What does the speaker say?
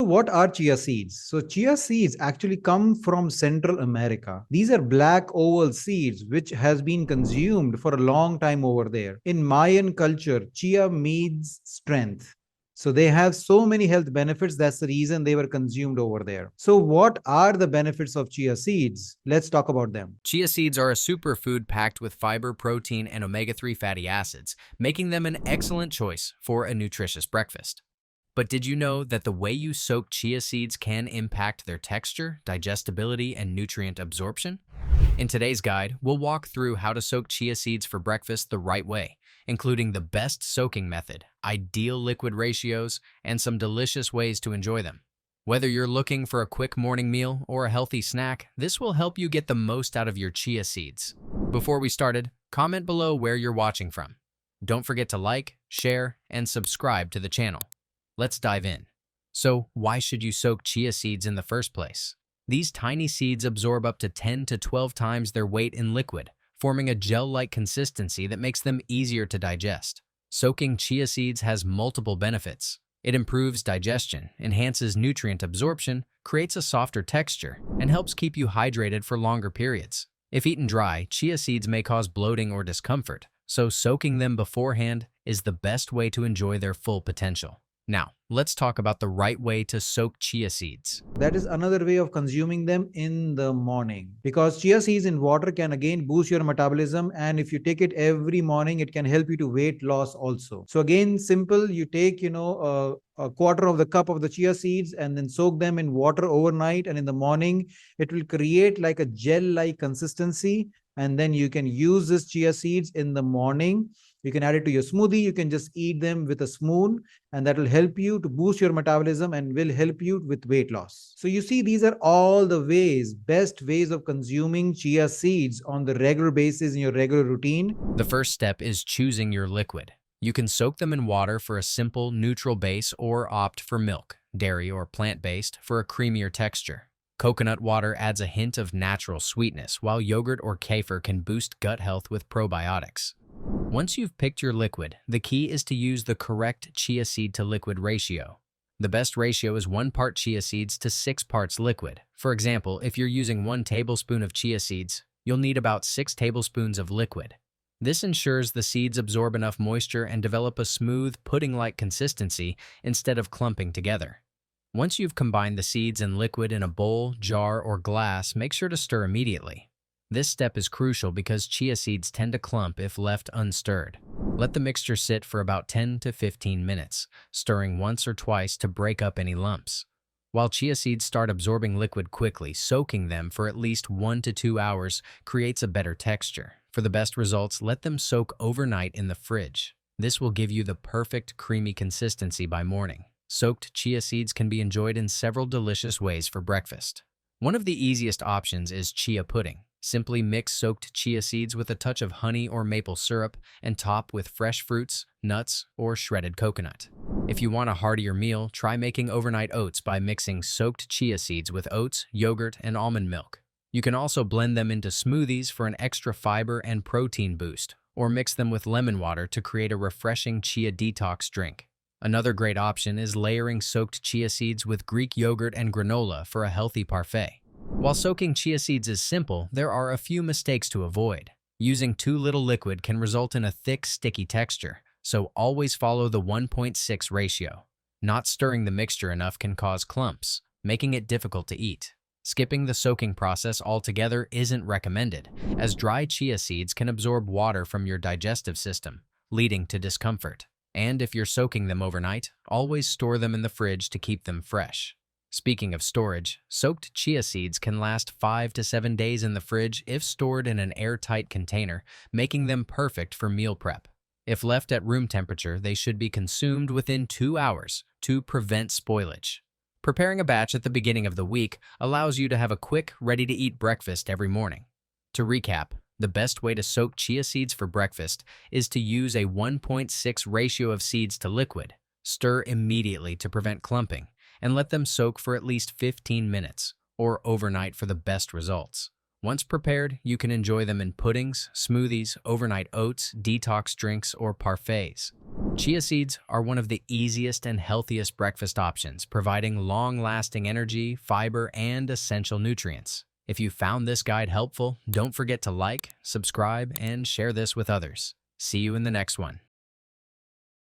what are chia seeds? So chia seeds actually come from Central America. These are black oval seeds which has been consumed for a long time over there. In Mayan culture, chia means strength. So they have so many health benefits. That's the reason they were consumed over there. So what are the benefits of chia seeds? Let's talk about them. Chia seeds are a superfood packed with fiber, protein, and omega-3 fatty acids, making them an excellent choice for a nutritious breakfast. But did you know that the way you soak chia seeds can impact their texture, digestibility, and nutrient absorption? In today's guide, we'll walk through how to soak chia seeds for breakfast the right way, including the best soaking method, ideal liquid ratios, and some delicious ways to enjoy them. Whether you're looking for a quick morning meal or a healthy snack, this will help you get the most out of your chia seeds. Before we started, comment below where you're watching from. Don't forget to like, share, and subscribe to the channel. Let's dive in. So, why should you soak chia seeds in the first place? These tiny seeds absorb up to 10 to 12 times their weight in liquid, forming a gel-like consistency that makes them easier to digest. Soaking chia seeds has multiple benefits. It improves digestion, enhances nutrient absorption, creates a softer texture, and helps keep you hydrated for longer periods. If eaten dry, chia seeds may cause bloating or discomfort, so soaking them beforehand is the best way to enjoy their full potential. Now, let's talk about the right way to soak chia seeds. That is another way of consuming them in the morning, because chia seeds in water can again boost your metabolism, and if you take it every morning it can help you to weight loss also. So again, simple, you take a quarter of the cup of the chia seeds and then soak them in water overnight, and in the morning it will create like a gel like consistency, and then you can use this chia seeds in the morning. You can add it to your smoothie. You can just eat them with a spoon, and that will help you to boost your metabolism and will help you with weight loss. So you see, these are all the best ways of consuming chia seeds on the regular basis in your regular routine. The first step is choosing your liquid. You can soak them in water for a simple, neutral base or opt for milk, dairy, or plant-based for a creamier texture. Coconut water adds a hint of natural sweetness, while yogurt or kefir can boost gut health with probiotics. Once you've picked your liquid, the key is to use the correct chia seed to liquid ratio. The best ratio is 1 part chia seeds to 6 parts liquid. For example, if you're using 1 tablespoon of chia seeds, you'll need about 6 tablespoons of liquid. This ensures the seeds absorb enough moisture and develop a smooth, pudding-like consistency instead of clumping together. Once you've combined the seeds and liquid in a bowl, jar, or glass, make sure to stir immediately. This step is crucial because chia seeds tend to clump if left unstirred. Let the mixture sit for about 10 to 15 minutes, stirring once or twice to break up any lumps. While chia seeds start absorbing liquid quickly, soaking them for at least 1 to 2 hours creates a better texture. For the best results, let them soak overnight in the fridge. This will give you the perfect creamy consistency by morning. Soaked chia seeds can be enjoyed in several delicious ways for breakfast. One of the easiest options is chia pudding. Simply mix soaked chia seeds with a touch of honey or maple syrup and top with fresh fruits, nuts, or shredded coconut. If you want a heartier meal, try making overnight oats by mixing soaked chia seeds with oats, yogurt, and almond milk. You can also blend them into smoothies for an extra fiber and protein boost, or mix them with lemon water to create a refreshing chia detox drink. Another great option is layering soaked chia seeds with Greek yogurt and granola for a healthy parfait. While soaking chia seeds is simple, there are a few mistakes to avoid. Using too little liquid can result in a thick, sticky texture, so always follow the 1.6 ratio. Not stirring the mixture enough can cause clumps, making it difficult to eat. Skipping the soaking process altogether isn't recommended, as dry chia seeds can absorb water from your digestive system, leading to discomfort. And if you're soaking them overnight, always store them in the fridge to keep them fresh. Speaking of storage, soaked chia seeds can last 5 to 7 days in the fridge if stored in an airtight container, making them perfect for meal prep. If left at room temperature, they should be consumed within 2 hours to prevent spoilage. Preparing a batch at the beginning of the week allows you to have a quick, ready-to-eat breakfast every morning. To recap, the best way to soak chia seeds for breakfast is to use a 1.6 ratio of seeds to liquid. Stir immediately to prevent clumping, and let them soak for at least 15 minutes, or overnight for the best results. Once prepared, you can enjoy them in puddings, smoothies, overnight oats, detox drinks, or parfaits. Chia seeds are one of the easiest and healthiest breakfast options, providing long-lasting energy, fiber, and essential nutrients. If you found this guide helpful, don't forget to like, subscribe, and share this with others. See you in the next one.